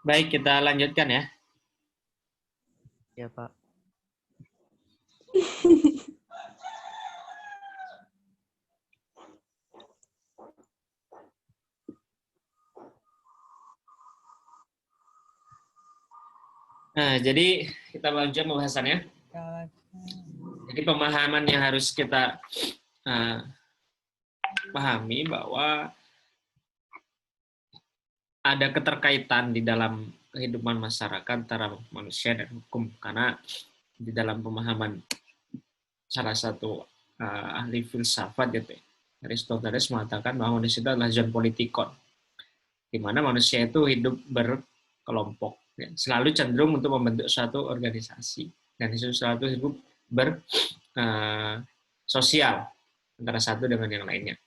Baik, kita lanjutkan ya. Ya, Pak. Nah, jadi kita lanjut pembahasannya. Jadi pemahaman yang harus kita pahami bahwa ada keterkaitan di dalam kehidupan masyarakat antara manusia dan hukum. Karena di dalam pemahaman salah satu ahli filsafat gitu ya, Aristoteles mengatakan bahwa manusia itu adalah zon politikon, di mana manusia itu hidup berkelompok, ya, selalu cenderung untuk membentuk suatu organisasi, dan itu selalu hidup bersosial antara satu dengan yang lainnya.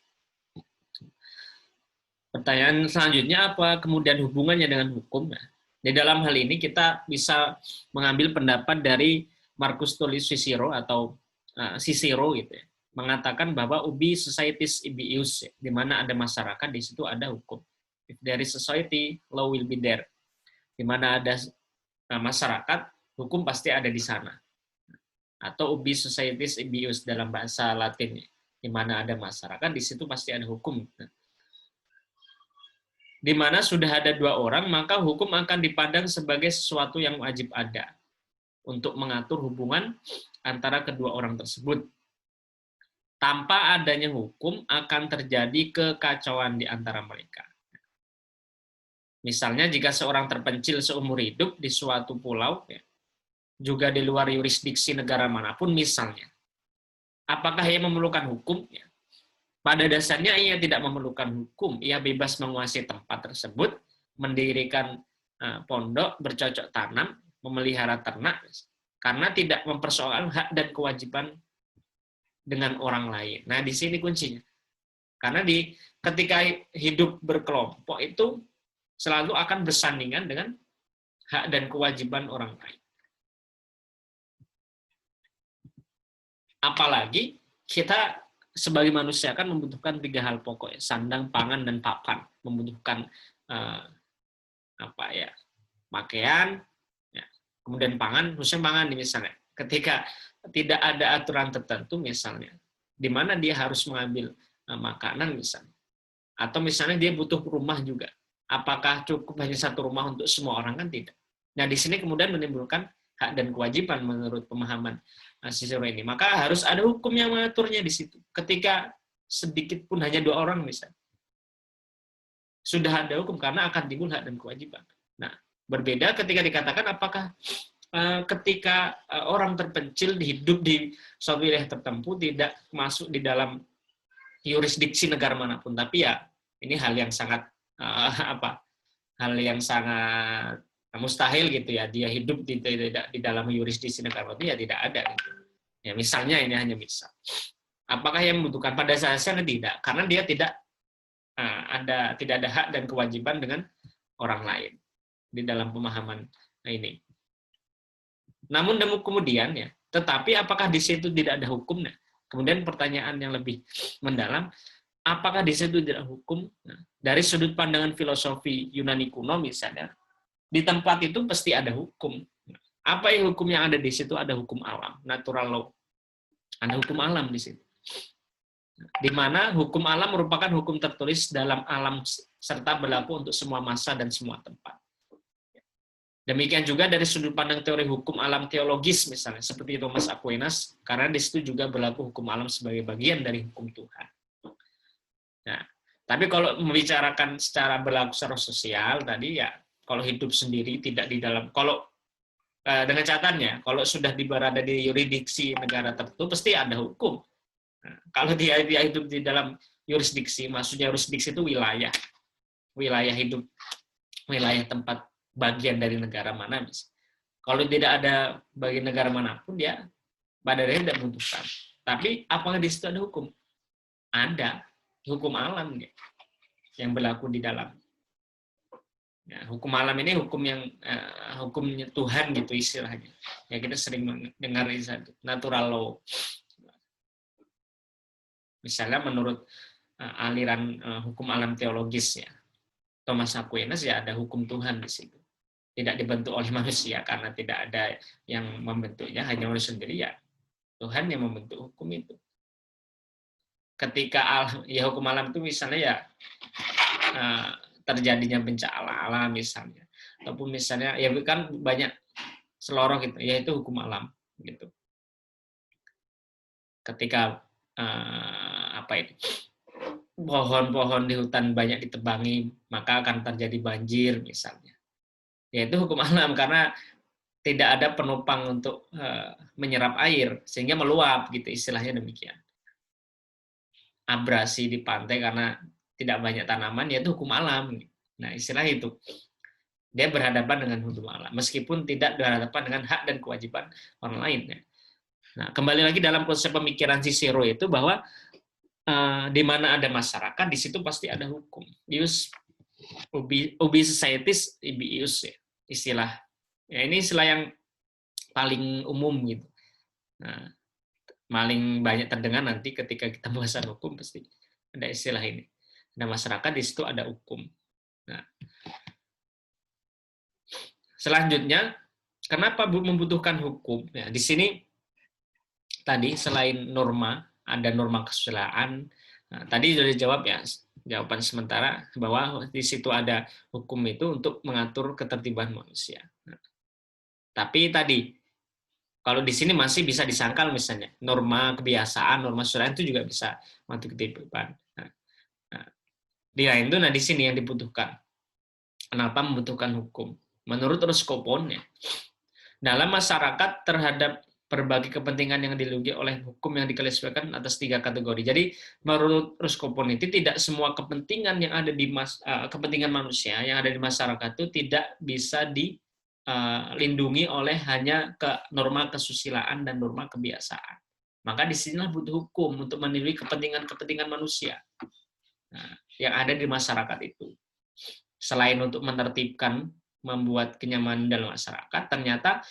Pertanyaan selanjutnya, apa kemudian hubungannya dengan hukum? Nah, di dalam hal ini kita bisa mengambil pendapat dari Marcus Tullius Cicero atau Cicero gitu ya, mengatakan bahwa ubi societis ibi ius, ya, di mana ada masyarakat di situ ada hukum. If there is society, law will be there. Di mana ada masyarakat, hukum pasti ada di sana. Atau ubi societis ibi ius dalam bahasa Latin, di mana ada masyarakat di situ pasti ada hukum. Di mana sudah ada dua orang, maka hukum akan dipandang sebagai sesuatu yang wajib ada untuk mengatur hubungan antara kedua orang tersebut. Tanpa adanya hukum akan terjadi kekacauan di antara mereka. Misalnya jika seorang terpencil seumur hidup di suatu pulau, ya, juga di luar yurisdiksi negara manapun misalnya, apakah ia memerlukan hukum? Ya. Pada dasarnya ia tidak memerlukan hukum, ia bebas menguasai tempat tersebut, mendirikan pondok, bercocok tanam, memelihara ternak, karena tidak mempersoalkan hak dan kewajiban dengan orang lain. Nah, di sini kuncinya. Karena ketika hidup berkelompok itu selalu akan bersandingan dengan hak dan kewajiban orang lain. Apalagi kita sebagai manusia kan membutuhkan tiga hal pokok, ya, sandang, pangan, dan papan. Membutuhkan pakaian, ya, kemudian pangan, khususnya pangan misalnya. Ketika tidak ada aturan tertentu misalnya, di mana dia harus mengambil makanan misalnya, atau misalnya dia butuh rumah juga. Apakah cukup hanya satu rumah untuk semua orang? Kan tidak. Nah, di sini kemudian menimbulkan hak dan kewajiban menurut pemahaman Cicero ini. Maka harus ada hukum yang mengaturnya di situ. Ketika sedikit pun hanya dua orang misalnya, sudah ada hukum karena akan timbul hak dan kewajiban. Nah, berbeda ketika dikatakan apakah ketika orang terpencil hidup di suatu wilayah tertentu tidak masuk di dalam yurisdiksi negara manapun, tapi ya ini hal yang sangat hal yang sangat mustahil gitu ya, dia hidup di dalam yurisdiksi negara itu ya tidak ada gitu. Ya misalnya ini hanya misal. Apakah yang membutuhkan? Pada dasarnya tidak, karena dia tidak ada hak dan kewajiban dengan orang lain di dalam pemahaman ini. Namun kemudian ya, tetapi apakah di situ tidak ada hukumnya? Kemudian pertanyaan yang lebih mendalam, apakah di situ tidak hukum? Nah, dari sudut pandangan filosofi Yunani kuno misalnya, di tempat itu pasti ada hukum. Apa yang hukum yang ada di situ? Ada hukum alam, natural law. Ada hukum alam di situ. Di mana hukum alam merupakan hukum tertulis dalam alam serta berlaku untuk semua masa dan semua tempat. Demikian juga dari sudut pandang teori hukum alam teologis misalnya, seperti Thomas Aquinas, karena di situ juga berlaku hukum alam sebagai bagian dari hukum Tuhan. Nah, tapi kalau membicarakan secara berlaku secara sosial tadi ya, kalau hidup sendiri tidak di dalam, kalau dengan catatannya, kalau sudah berada di yurisdiksi negara tertentu pasti ada hukum. Nah, kalau dia hidup di dalam yurisdiksi, maksudnya yurisdiksi itu wilayah hidup, wilayah tempat bagian dari negara mana bisa. Kalau tidak ada bagi negara manapun, dia pada dasarnya tidak membutuhkan. Tapi apakah di situ ada hukum? Ada hukum alam yang berlaku di dalam. Ya, hukum alam ini hukum yang hukumnya Tuhan gitu istilahnya. Ya kita sering mendengar itu natural law. Misalnya menurut aliran hukum alam teologis ya, Thomas Aquinas ya ada hukum Tuhan di situ. tidak dibentuk oleh manusia karena tidak ada yang membentuknya, hanya manusia sendiri, ya Tuhan yang membentuk hukum itu. Ketika ya hukum alam itu misalnya ya terjadinya bencana alam misalnya, ataupun misalnya ya kan banyak seloroh gitu, yaitu hukum alam gitu. Ketika apa itu, pohon-pohon di hutan banyak ditebangi, maka akan terjadi banjir misalnya. Yaitu hukum alam karena tidak ada penopang untuk menyerap air sehingga meluap gitu, istilahnya demikian. Abrasi di pantai karena tidak banyak tanaman, yaitu hukum alam. Nah, istilah itu. Dia berhadapan dengan hukum alam, meskipun tidak berhadapan dengan hak dan kewajiban orang lain. Nah, kembali lagi dalam konsep pemikiran Cicero itu bahwa di mana ada masyarakat, di situ pasti ada hukum. Ius ubi societis ibi ius, ya, istilah. Ya, ini istilah yang paling umum gitu. Nah, paling banyak terdengar nanti ketika kita bahasan hukum pasti ada istilah ini. Ada masyarakat, di situ ada hukum. Nah, selanjutnya, kenapa membutuhkan hukum? Ya, di sini tadi selain norma, ada norma kesusilaan. Nah, tadi sudah dijawab ya, jawaban sementara bahwa di situ ada hukum itu untuk mengatur ketertiban manusia. Nah, tapi tadi kalau di sini masih bisa disangkal misalnya norma kebiasaan, norma kesusilaan itu juga bisa mengatur ketertiban. Nah, di lain itu, nah di sini yang dibutuhkan. Kenapa membutuhkan hukum? Menurut Ruskopon, ya, dalam masyarakat terhadap berbagai kepentingan yang dilindungi oleh hukum yang diklasifikasikan atas 3 kategori. Jadi menurut Ruskopon itu tidak semua kepentingan yang ada di kepentingan manusia yang ada di masyarakat itu tidak bisa dilindungi oleh hanya norma kesusilaan dan norma kebiasaan. Maka disinilah butuh hukum untuk melindungi kepentingan manusia yang ada di masyarakat itu. Selain untuk menertibkan, membuat kenyamanan dalam masyarakat, ternyata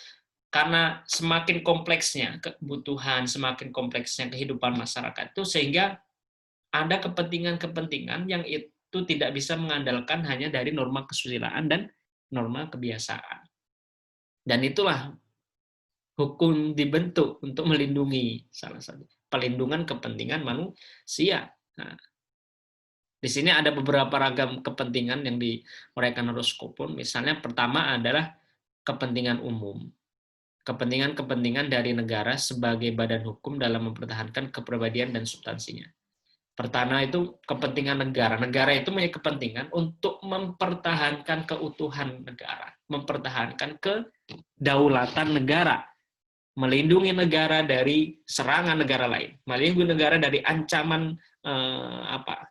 karena semakin kompleksnya kebutuhan, semakin kompleksnya kehidupan masyarakat itu, sehingga ada kepentingan-kepentingan yang itu tidak bisa mengandalkan hanya dari norma kesusilaan dan norma kebiasaan. Dan itulah hukum dibentuk untuk melindungi salah satu pelindungan kepentingan manusia. Nah, di sini ada beberapa ragam kepentingan yang diuraikan Ruskopon. Misalnya pertama adalah kepentingan umum. Kepentingan-kepentingan dari negara sebagai badan hukum dalam mempertahankan kepribadian dan substansinya. Pertama itu kepentingan negara. Negara itu punya kepentingan untuk mempertahankan keutuhan negara, mempertahankan kedaulatan negara, melindungi negara dari serangan negara lain, melindungi negara dari ancaman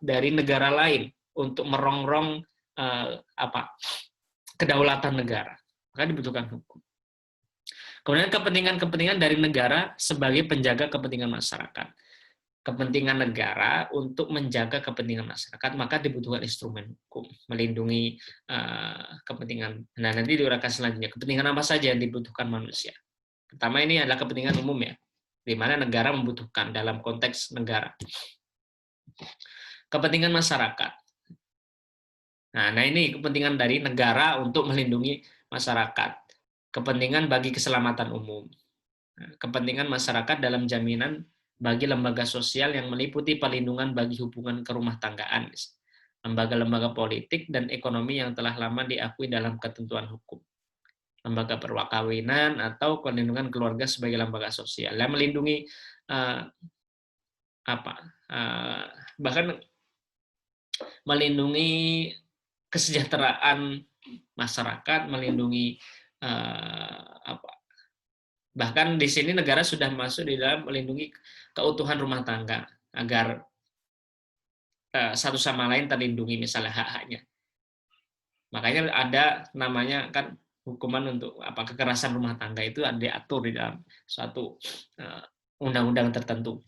dari negara lain untuk merongrong kedaulatan negara. Maka dibutuhkan hukum. Kemudian kepentingan-kepentingan dari negara sebagai penjaga kepentingan masyarakat. Kepentingan negara untuk menjaga kepentingan masyarakat, maka dibutuhkan instrumen hukum melindungi kepentingan. Nah, nanti diuraikan selanjutnya kepentingan apa saja yang dibutuhkan manusia. Pertama ini adalah kepentingan umum, ya, di mana negara membutuhkan dalam konteks negara. Kepentingan masyarakat. Nah, ini kepentingan dari negara untuk melindungi masyarakat. Kepentingan bagi keselamatan umum. Kepentingan masyarakat dalam jaminan bagi lembaga sosial yang meliputi perlindungan bagi hubungan kerumah tanggaan, lembaga-lembaga politik dan ekonomi yang telah lama diakui dalam ketentuan hukum, lembaga perkawinan atau perlindungan keluarga sebagai lembaga sosial yang melindungi bahkan melindungi kesejahteraan masyarakat, melindungi bahkan di sini negara sudah masuk di dalam melindungi keutuhan rumah tangga agar satu sama lain terlindungi misalnya hak-haknya. Makanya ada namanya kan hukuman untuk kekerasan rumah tangga itu ada diatur di dalam suatu undang-undang tertentu,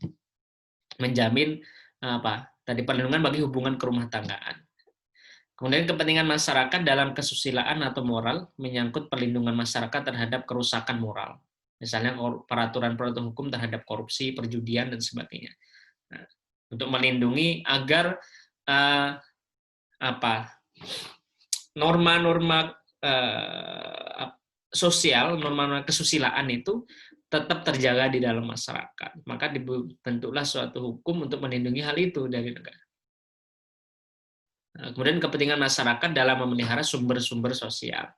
menjamin perlindungan bagi hubungan kerumah tanggaan. Kemudian kepentingan masyarakat dalam kesusilaan atau moral menyangkut perlindungan masyarakat terhadap kerusakan moral, misalnya peraturan-peraturan hukum terhadap korupsi, perjudian dan sebagainya. Nah, untuk melindungi agar norma-norma sosial, norma kesusilaan itu tetap terjaga di dalam masyarakat. Maka dibentuklah suatu hukum untuk melindungi hal itu dari negara. Kemudian kepentingan masyarakat dalam memelihara sumber-sumber sosial,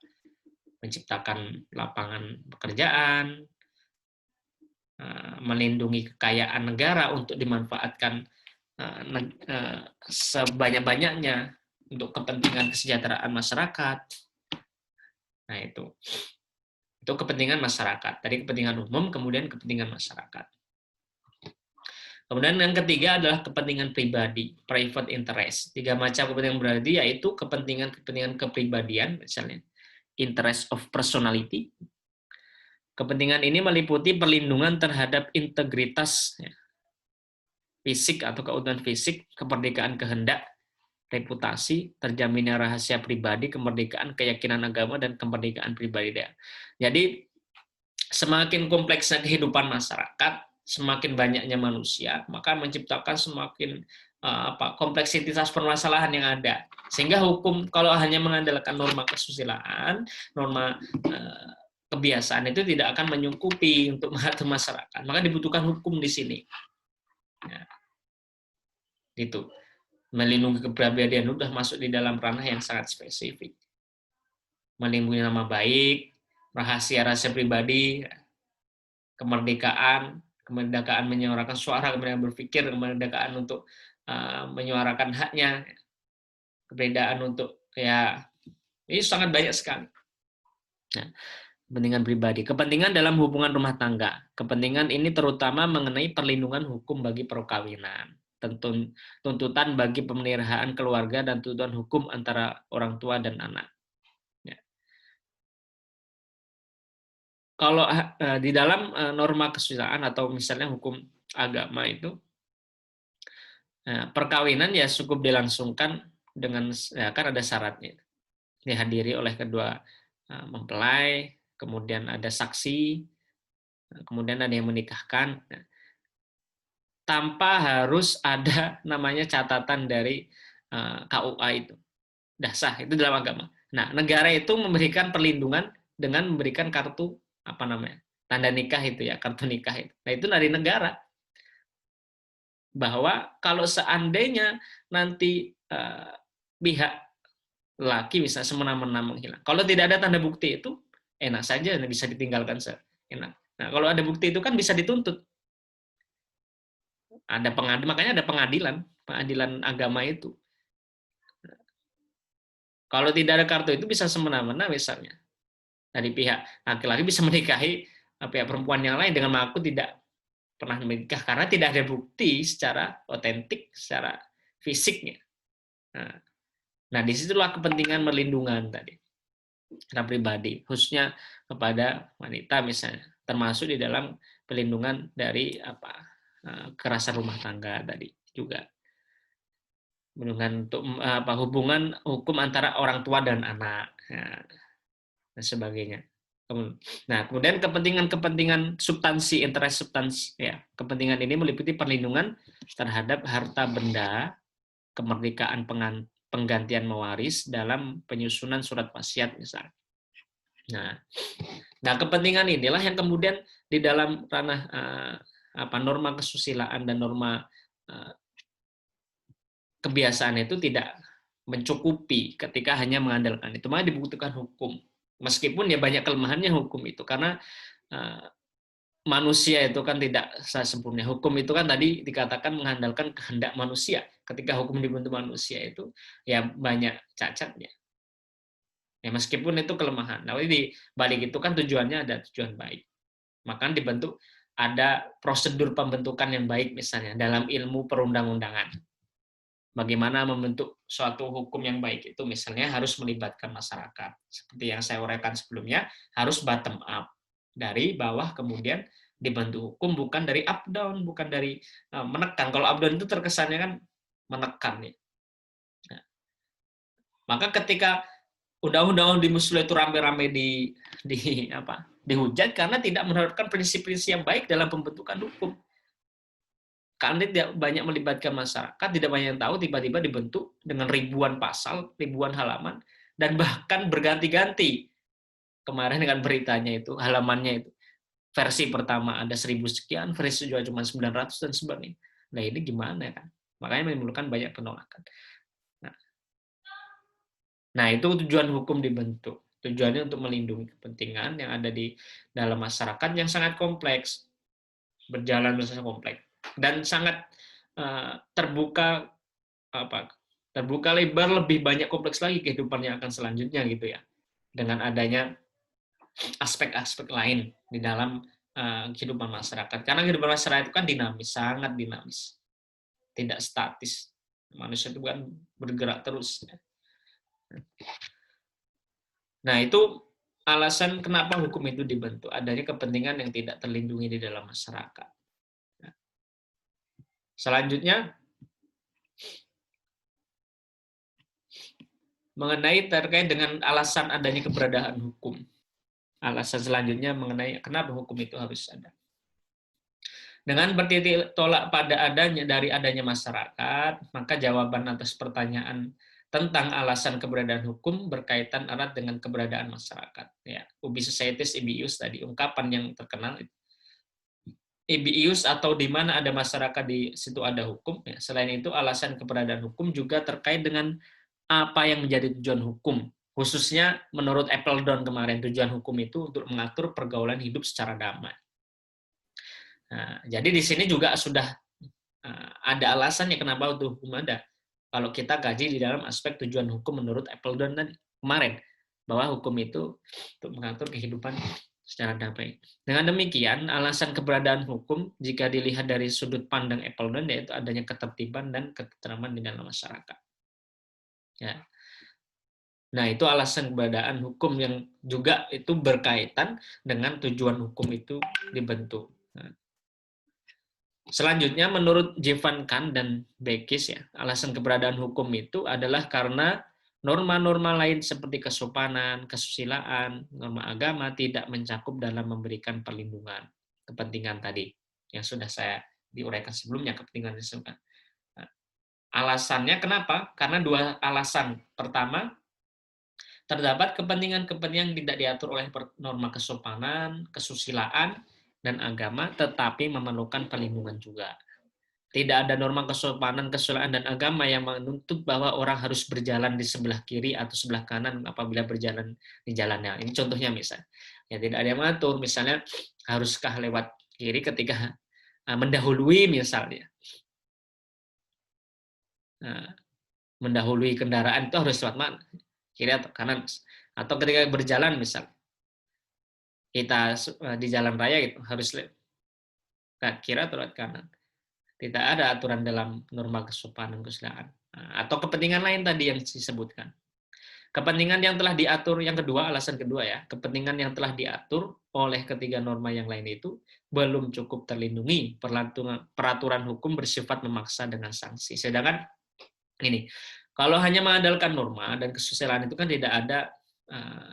menciptakan lapangan pekerjaan, melindungi kekayaan negara untuk dimanfaatkan sebanyak-banyaknya untuk kepentingan kesejahteraan masyarakat. Nah, itu kepentingan masyarakat. Tadi kepentingan umum, kemudian kepentingan masyarakat. Kemudian yang ketiga adalah kepentingan pribadi, private interest. 3 macam kepentingan pribadi yaitu kepentingan kepribadian, misalnya interest of personality. Kepentingan ini meliputi perlindungan terhadap integritas fisik atau keutuhan fisik, kemerdekaan kehendak, reputasi, terjaminnya rahasia pribadi, kemerdekaan keyakinan agama, dan kemerdekaan pribadi. Jadi semakin kompleksnya kehidupan masyarakat, semakin banyaknya manusia, maka menciptakan semakin kompleksitas permasalahan yang ada. Sehingga hukum kalau hanya mengandalkan norma kesusilaan, norma kebiasaan itu tidak akan menyungkupi untuk mengatur masyarakat. Maka dibutuhkan hukum di sini. Ya. Gitu. Melindungi kepribadian sudah masuk di dalam ranah yang sangat spesifik. Melindungi nama baik, rahasia-rahasia pribadi, kemerdekaan menyuarakan suara, kemerdekaan berpikir, kemerdekaan untuk menyuarakan haknya, keberadaan untuk ini sangat banyak sekali. Nah, kepentingan pribadi, kepentingan dalam hubungan rumah tangga. Kepentingan ini terutama mengenai perlindungan hukum bagi perkawinan, tuntutan bagi pemeliharaan keluarga, dan tuntutan hukum antara orang tua dan anak. Kalau di dalam norma kesusilaan atau misalnya hukum agama itu, perkawinan ya cukup dilangsungkan dengan kan ada syaratnya, dihadiri oleh kedua mempelai, kemudian ada saksi, kemudian ada yang menikahkan, tanpa harus ada namanya catatan dari KUA itu, dah sah itu dalam agama. Nah, negara itu memberikan perlindungan dengan memberikan kartu tanda nikah itu ya, kartu nikah itu. Nah, itu dari negara. Bahwa kalau seandainya nanti pihak laki bisa semena-mena menghilang. Kalau tidak ada tanda bukti itu enak saja bisa ditinggalkan enak. Nah, kalau ada bukti itu kan bisa dituntut. Ada makanya ada pengadilan agama itu. Kalau tidak ada kartu itu bisa semena-mena misalnya. Dari pihak laki-laki bisa menikahi pihak perempuan yang lain dengan mengaku tidak pernah menikah karena tidak ada bukti secara otentik, secara fisiknya. Nah, disitulah kepentingan perlindungan tadi karena pribadi, khususnya kepada wanita misalnya, termasuk di dalam perlindungan dari kekerasan rumah tangga tadi juga. Perlindungan untuk hubungan hukum antara orang tua dan anak. Dan sebagainya. Nah, kemudian kepentingan substansi, interest substansi, ya. Kepentingan ini meliputi perlindungan terhadap harta benda, kemerdekaan penggantian mewaris dalam penyusunan surat wasiat misalnya. Nah, kepentingan inilah yang kemudian di dalam ranah norma kesusilaan dan norma kebiasaan itu tidak mencukupi ketika hanya mengandalkan itu, maka dibutuhkan hukum. Meskipun ya banyak kelemahannya hukum itu, karena manusia itu kan tidak sempurna. Hukum itu kan tadi dikatakan mengandalkan kehendak manusia. Ketika hukum dibentuk manusia itu ya banyak cacatnya. Ya meskipun itu kelemahan. Nah, di balik itu kan tujuannya ada tujuan baik. Maka dibentuk ada prosedur pembentukan yang baik misalnya dalam ilmu perundang-undangan. Bagaimana membentuk suatu hukum yang baik itu misalnya harus melibatkan masyarakat. Seperti yang saya uraikan sebelumnya, harus bottom up. Dari bawah kemudian dibentuk hukum, bukan dari up down, bukan dari menekan. Kalau up down itu terkesannya kan menekan. Ya. Nah, maka ketika undang-undang Omnibus Law itu rame-rame dihujat karena tidak menerapkan prinsip-prinsip yang baik dalam pembentukan hukum. Karena tidak banyak melibatkan masyarakat, tidak banyak yang tahu, tiba-tiba dibentuk dengan ribuan pasal, ribuan halaman, dan bahkan berganti-ganti. Kemarin dengan beritanya itu, halamannya itu, versi pertama ada 1000 sekian, versi kedua cuma 900 dan sebagainya. Nah ini gimana kan? Makanya menimbulkan banyak penolakan. Nah itu tujuan hukum dibentuk. Tujuannya untuk melindungi kepentingan yang ada di dalam masyarakat yang sangat kompleks, berjalan sangat kompleks dan sangat terbuka terbuka lebar, lebih banyak kompleks lagi kehidupan yang akan selanjutnya gitu ya, dengan adanya aspek-aspek lain di dalam kehidupan masyarakat. Karena kehidupan masyarakat itu kan dinamis, sangat dinamis, tidak statis. Manusia itu kan bergerak terus. Nah itu alasan kenapa hukum itu dibentuk, adanya kepentingan yang tidak terlindungi di dalam masyarakat. Selanjutnya mengenai terkait dengan alasan adanya keberadaan hukum. Alasan selanjutnya mengenai kenapa hukum itu harus ada. Dengan bertitik tolak pada adanya masyarakat, maka jawaban atas pertanyaan tentang alasan keberadaan hukum berkaitan erat dengan keberadaan masyarakat. Ya, ubi societas ibi ius tadi, ungkapan yang terkenal itu. Ibi ius atau di mana ada masyarakat di situ ada hukum. Ya. Selain itu, alasan keberadaan hukum juga terkait dengan apa yang menjadi tujuan hukum. Khususnya menurut Appledon kemarin, tujuan hukum itu untuk mengatur pergaulan hidup secara damai. Nah, jadi di sini juga sudah ada alasannya kenapa untuk hukum ada. Kalau kita kaji di dalam aspek tujuan hukum menurut Appledon tadi kemarin, bahwa hukum itu untuk mengatur kehidupan secara damai. Dengan demikian, alasan keberadaan hukum jika dilihat dari sudut pandang Appledon yaitu adanya ketertiban dan ketentraman di dalam masyarakat. Ya. Nah, itu alasan keberadaan hukum yang juga itu berkaitan dengan tujuan hukum itu dibentuk. Nah, selanjutnya, menurut Jevan Kahn dan Bekis, ya, alasan keberadaan hukum itu adalah karena norma-norma lain seperti kesopanan, kesusilaan, norma agama tidak mencakup dalam memberikan perlindungan kepentingan tadi yang sudah saya diuraikan sebelumnya, kepentingan disebutkan. Nah, alasannya kenapa? Karena dua alasan. Pertama, terdapat kepentingan-kepentingan yang tidak diatur oleh norma kesopanan, kesusilaan, dan agama, tetapi memerlukan perlindungan juga. Tidak ada norma kesopanan, kesusilaan, dan agama yang menuntut bahwa orang harus berjalan di sebelah kiri atau sebelah kanan apabila berjalan di jalannya. Ini contohnya misalnya. Ya, tidak ada yang mengatur, misalnya haruskah lewat kiri ketika mendahului misalnya. Nah, mendahului kendaraan itu harus lewat mana? Kiri atau kanan, atau ketika berjalan misal kita di jalan raya gitu harus lewat kiri atau lewat kanan, tidak ada aturan dalam norma kesopanan kesusilaan. Atau kepentingan lain tadi yang disebutkan, kepentingan yang telah diatur, yang kedua, alasan kedua ya, kepentingan yang telah diatur oleh ketiga norma yang lain itu belum cukup terlindungi. Peraturan hukum bersifat memaksa dengan sanksi. Sedangkan ini, kalau hanya mengandalkan norma dan kesusilaan itu kan tidak ada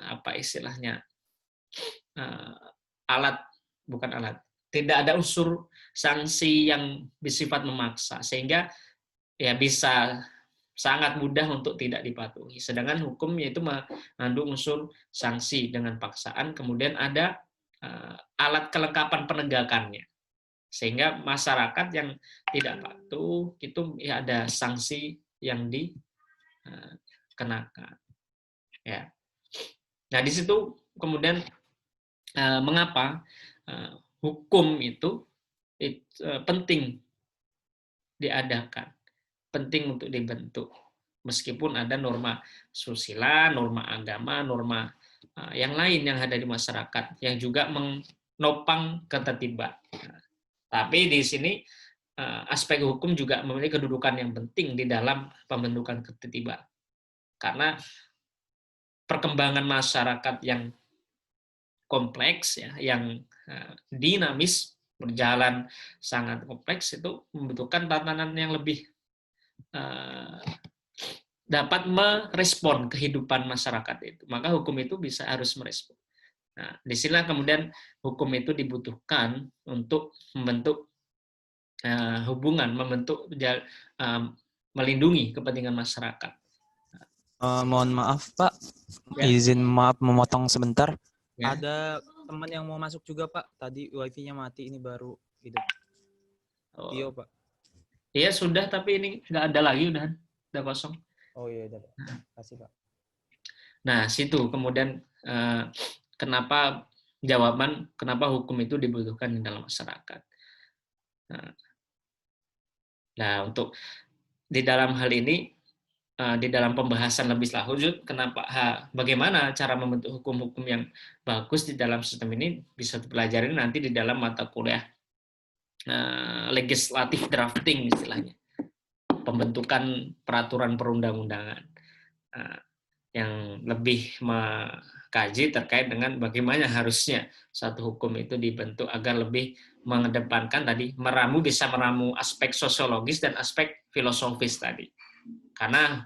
apa istilahnya tidak ada unsur sanksi yang bersifat memaksa, sehingga ya bisa sangat mudah untuk tidak dipatuhi. Sedangkan hukum yaitu mengandung unsur sanksi dengan paksaan, kemudian ada alat kelengkapan penegakannya, sehingga masyarakat yang tidak patuh itu ya ada sanksi yang dikenakan. Ya. Nah, di situ kemudian mengapa hukum itu penting diadakan, penting untuk dibentuk, meskipun ada norma susila, norma agama, norma yang lain yang ada di masyarakat yang juga menopang ketertiban. Tapi di sini aspek hukum juga memiliki kedudukan yang penting di dalam pembentukan ketertiban. Karena perkembangan masyarakat yang kompleks ya, yang dinamis, berjalan sangat kompleks, itu membutuhkan tatanan yang lebih dapat merespon kehidupan masyarakat itu. Maka hukum itu harus merespon. Nah, disinilah kemudian hukum itu dibutuhkan untuk membentuk hubungan, melindungi kepentingan masyarakat. Mohon maaf Pak, Ya. izin maaf memotong sebentar. Ya. Ada teman yang mau masuk juga Pak. Tadi wifi-nya mati, ini baru hidup. Oh. Iya Pak. Iya sudah, tapi ini nggak ada lagi, udah kosong. Oh iya, udah Pak. Kasih Pak. Nah, situ kemudian kenapa kenapa hukum itu dibutuhkan di dalam masyarakat. Nah, untuk di dalam hal ini, di dalam pembahasan lebih lanjut, bagaimana cara membentuk hukum-hukum yang bagus di dalam sistem ini bisa dipelajari nanti di dalam mata kuliah legislatif drafting istilahnya, pembentukan peraturan perundang-undangan yang lebih mengkaji terkait dengan bagaimana harusnya satu hukum itu dibentuk agar lebih mengedepankan bisa meramu aspek sosiologis dan aspek filosofis tadi. Karena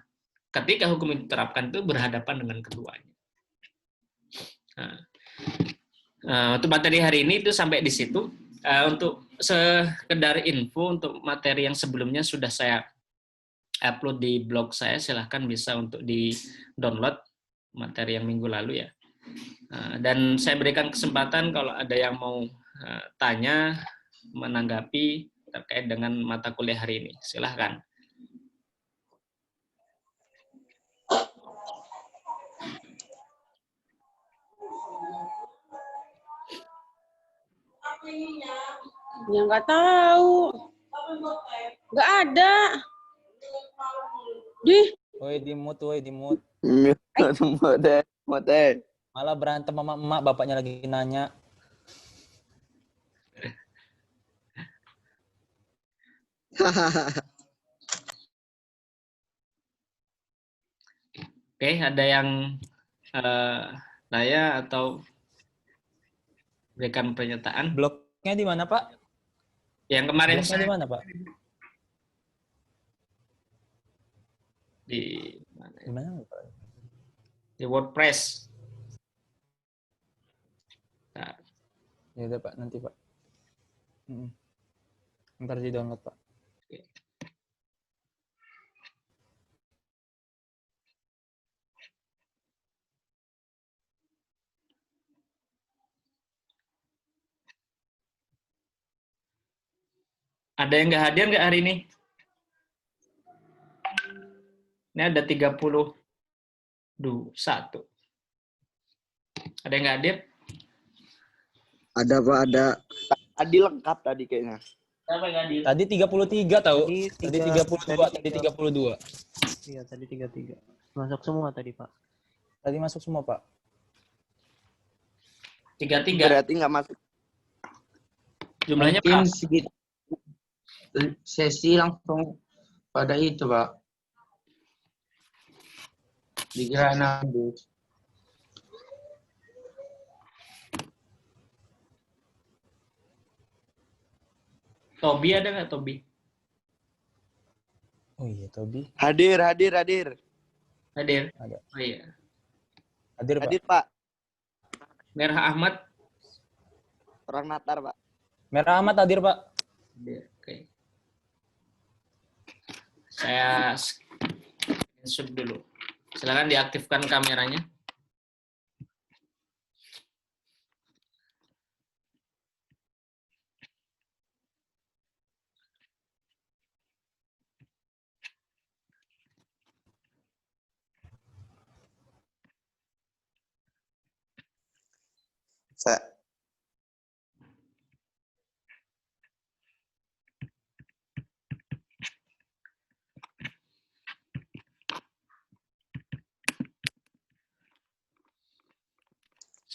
ketika hukum itu diterapkan itu berhadapan dengan keduanya. Untuk materi hari ini itu sampai di situ. Untuk sekedar info untuk materi yang sebelumnya sudah saya upload di blog saya, silahkan bisa untuk di-download materi yang minggu lalu ya. Dan saya berikan kesempatan kalau ada yang mau tanya, menanggapi terkait dengan mata kuliah hari ini. Silahkan. Ya nggak tahu. Nggak ada. Woi di mute. Mute. Malah berantem sama emak, bapaknya lagi nanya. Oke, ada yang tanya atau berikan pernyataan? Blognya di mana Pak? Yang kemarin Blognya di mana Pak? Di mana Pak? Di WordPress. Nah. Ya udah Pak, nanti Pak. Ntar di download Pak. Oke. Ada yang nggak hadir nggak hari ini? Ini ada 31. Ada yang nggak hadir? Ada Pak, ada. Tadi lengkap tadi kayaknya. Siapa yang hadir? Tadi 33 tahu. Tadi 32, tadi 32. Iya, tadi 33. Masuk semua tadi, Pak. Tadi masuk semua, Pak. 33. Berarti nggak masuk. Jumlahnya Mungkin berapa? sedikit sesi langsung pada itu, Pak. Dikira nambah. Tobi ada nggak, Tobi? Oh iya, Tobi. Hadir. Hadir? Ada. Oh iya. Hadir, Pak. Hadir Pak. Merah Ahmad? Orang Natar Pak. Merah Ahmad hadir, Pak. Hadir. Oke. Saya screenshot dulu. Silakan diaktifkan kameranya.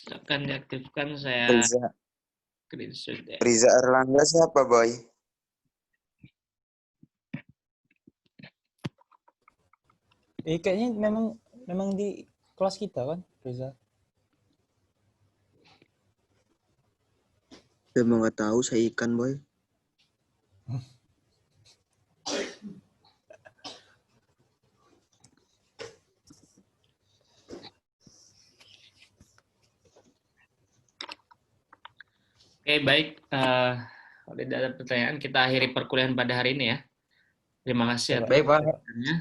Silakan diaktifkan, saya screenshot ya. Riza Erlangga siapa, Boy? Kayaknya memang di kelas kita kan, Reza. Saya mau nggak tahu, saya ikan, Boy. Oke, baik. Kalau tidak ada pertanyaan, kita akhiri perkuliahan pada hari ini ya. Terima kasih. Baik, atas Pak. perhatiannya.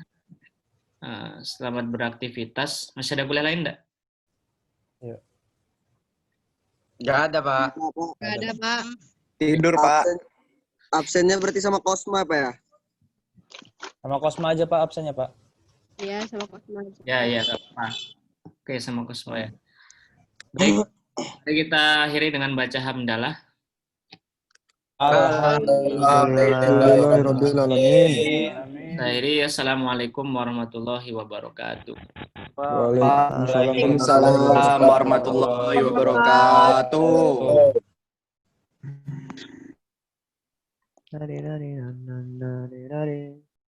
Selamat beraktivitas. Masih ada kuliah lain enggak? Nggak ada, Pak. Nggak ada, Pak. Tidur, Pak. Absennya berarti sama Kosma, Pak ya? Sama Kosma aja Pak absennya Pak. Iya, sama Kosma. Ya, nggak apa-apa. Oke, sama Kusmo ya. Baik, mari kita akhiri dengan baca hamdalah. Akhiri, assalamualaikum warahmatullahi wabarakatuh. Waalaikumsalam warahmatullahi wabarakatuh. Dari.